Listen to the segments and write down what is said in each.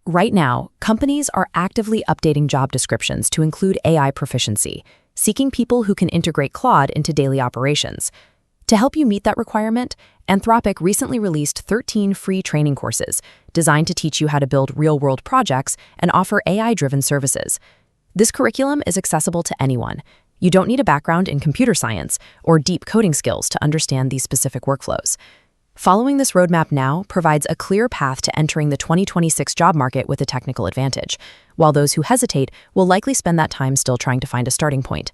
Right now, companies are actively updating job descriptions to include AI proficiency, seeking people who can integrate Claude into daily operations. To help you meet that requirement, Anthropic recently released 13 free training courses designed to teach you how to build real-world projects and offer AI-driven services. This curriculum is accessible to anyone. You don't need a background in computer science or deep coding skills to understand these specific workflows. Following this roadmap now provides a clear path to entering the 2026 job market with a technical advantage, while those who hesitate will likely spend that time still trying to find a starting point.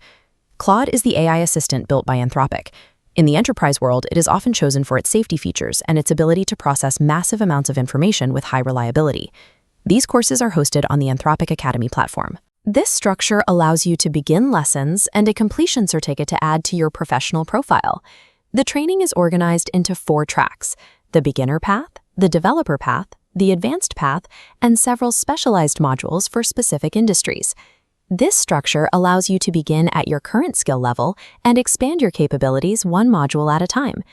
Claude is the AI assistant built by Anthropic. In the enterprise world, it is often chosen for its safety features and its ability to process massive amounts of information with high reliability. These courses are hosted on the Anthropic Academy platform. This structure allows you to begin lessons and a completion certificate to add to your professional profile. The training is organized into 4 tracks: the beginner path, the developer path, the advanced path, and several specialized modules for specific industries. This structure allows you to begin at your current skill level and expand your capabilities one module at a time.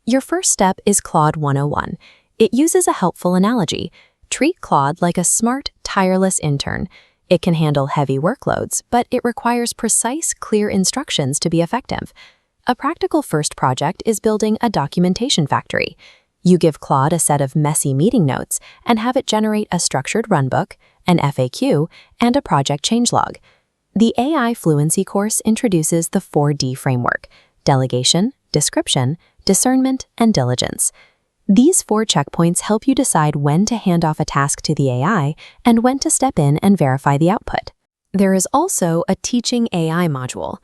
Your first step is Claude 101. It uses a helpful analogy. Treat Claude like a smart, tireless intern. It can handle heavy workloads, but it requires precise, clear instructions to be effective. A practical first project is building a documentation factory. You give Claude a set of messy meeting notes and have it generate a structured runbook, an FAQ, and a project changelog. The AI Fluency course introduces the 4D framework: delegation, description, discernment, and diligence. These 4 checkpoints help you decide when to hand off a task to the AI and when to step in and verify the output. There is also a Teaching AI module.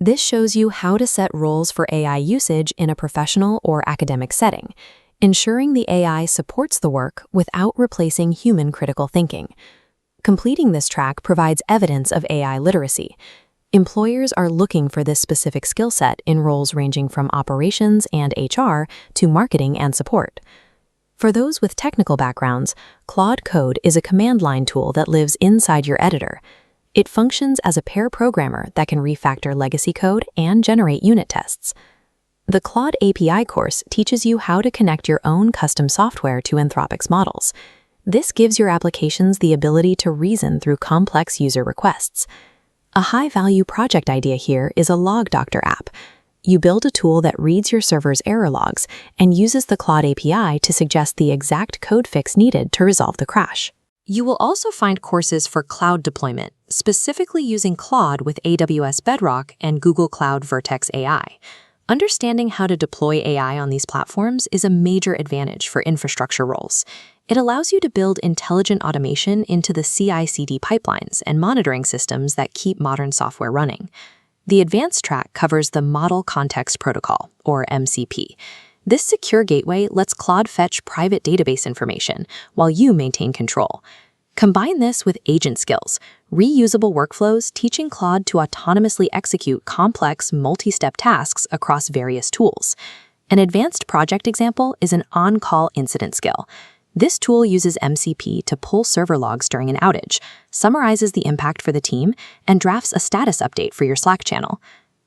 This shows you how to set roles for AI usage in a professional or academic setting, ensuring the AI supports the work without replacing human critical thinking. Completing this track provides evidence of AI literacy. Employers are looking for this specific skill set in roles ranging from operations and HR to marketing and support. For those with technical backgrounds, Claude Code is a command line tool that lives inside your editor. It functions as a pair programmer that can refactor legacy code and generate unit tests. The Claude API course teaches you how to connect your own custom software to Anthropic's models. This gives your applications the ability to reason through complex user requests. A high-value project idea here is a log doctor app. You build a tool that reads your server's error logs and uses the Claude API to suggest the exact code fix needed to resolve the crash. You will also find courses for cloud deployment, specifically using Claude with AWS Bedrock and Google Cloud Vertex AI. Understanding how to deploy AI on these platforms is a major advantage for infrastructure roles. It allows you to build intelligent automation into the CI/CD pipelines and monitoring systems that keep modern software running. The advanced track covers the Model Context Protocol, or MCP. This secure gateway lets Claude fetch private database information while you maintain control. Combine this with agent skills, reusable workflows teaching Claude to autonomously execute complex, multi-step tasks across various tools. An advanced project example is an on-call incident skill. This tool uses MCP to pull server logs during an outage, summarizes the impact for the team, and drafts a status update for your Slack channel.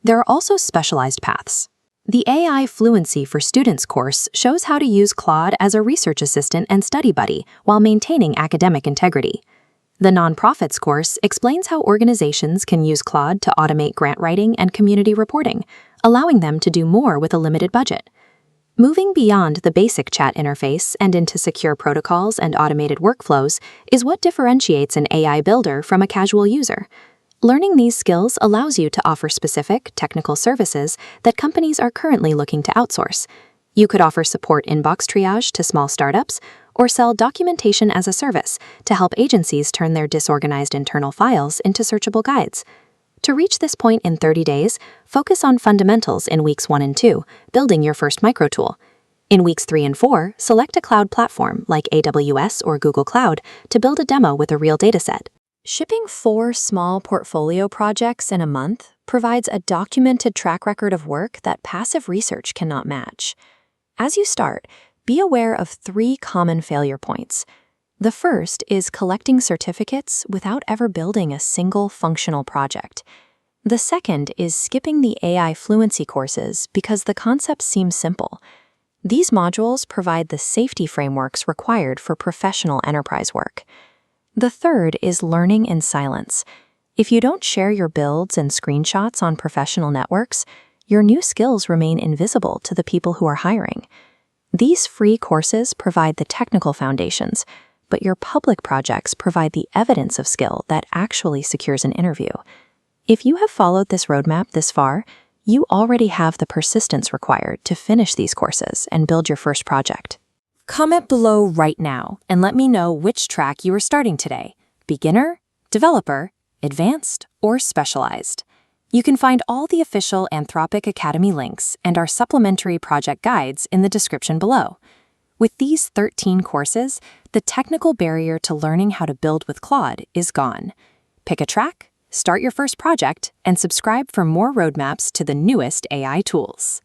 There are also specialized paths. The AI Fluency for Students course shows how to use Claude as a research assistant and study buddy while maintaining academic integrity. The Nonprofits course explains how organizations can use Claude to automate grant writing and community reporting, allowing them to do more with a limited budget. Moving beyond the basic chat interface and into secure protocols and automated workflows is what differentiates an AI builder from a casual user. Learning these skills allows you to offer specific, technical services that companies are currently looking to outsource. You could offer support inbox triage to small startups, or sell documentation as a service to help agencies turn their disorganized internal files into searchable guides. To reach this point in 30 days, focus on fundamentals in weeks 1 and 2, building your first micro tool. In weeks 3 and 4, select a cloud platform like AWS or Google Cloud to build a demo with a real dataset. Shipping 4 small portfolio projects in a month provides a documented track record of work that passive research cannot match. As you start, be aware of 3 common failure points. The first is collecting certificates without ever building a single functional project. The second is skipping the AI Fluency courses because the concepts seem simple. These modules provide the safety frameworks required for professional enterprise work. The third is learning in silence. If you don't share your builds and screenshots on professional networks, your new skills remain invisible to the people who are hiring. These free courses provide the technical foundations, but your public projects provide the evidence of skill that actually secures an interview. If you have followed this roadmap this far, you already have the persistence required to finish these courses and build your first project. Comment below right now and let me know which track you are starting today: beginner, developer, advanced, or specialized. You can find all the official Anthropic Academy links and our supplementary project guides in the description below. With these 13 courses, the technical barrier to learning how to build with Claude is gone. Pick a track, start your first project, and subscribe for more roadmaps to the newest AI tools.